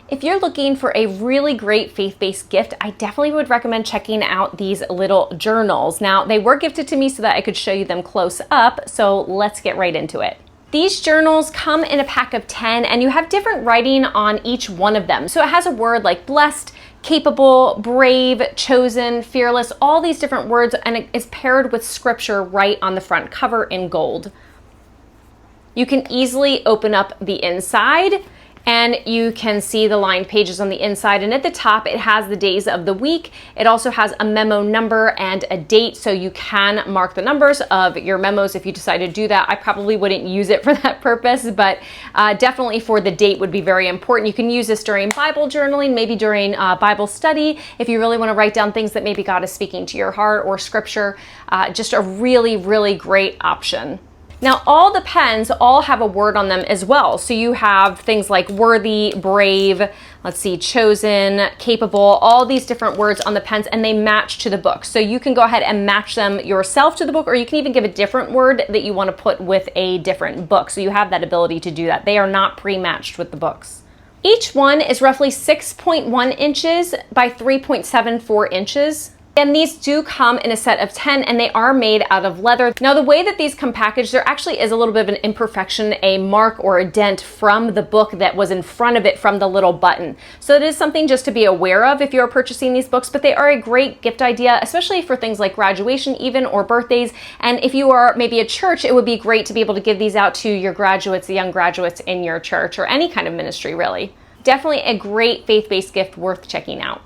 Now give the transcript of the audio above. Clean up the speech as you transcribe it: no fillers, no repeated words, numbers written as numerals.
If you're looking for a really great faith-based gift, I definitely would recommend checking out these little journals. Now, they were gifted to me so that I could show you them close up, so let's get right into it. These journals come in a pack of 10 and you have different writing on each one of them. So it has a word like blessed, capable, brave, chosen, fearless, all these different words, and it is paired with scripture right on the front cover in gold. You can easily open up the inside and you can see the lined pages on the inside, and at the top it has the days of the week. It also has a memo number and a date, so you can mark the numbers of your memos if you decide to do that. I probably wouldn't use it for that purpose, but definitely for the date would be very important. You can use this during Bible journaling, maybe during Bible study, if you really want to write down things that maybe God is speaking to your heart, or scripture. Just a really, really great option. Now, all the pens all have a word on them as well. So you have things like worthy, brave, let's see, chosen, capable, all these different words on the pens, and they match to the book. So you can go ahead and match them yourself to the book, or you can even give a different word that you want to put with a different book. So you have that ability to do that. They are not pre-matched with the books. Each one is roughly 6.1 inches by 3.74 inches. And these do come in a set of 10, and they are made out of leather. Now, the way that these come packaged, there actually is a little bit of an imperfection, a mark or a dent from the book that was in front of it from the little button. So it is something just to be aware of if you're purchasing these books, but they are a great gift idea, especially for things like graduation even, or birthdays. And if you are maybe a church, it would be great to be able to give these out to your graduates, the young graduates in your church, or any kind of ministry really. Definitely a great faith-based gift worth checking out.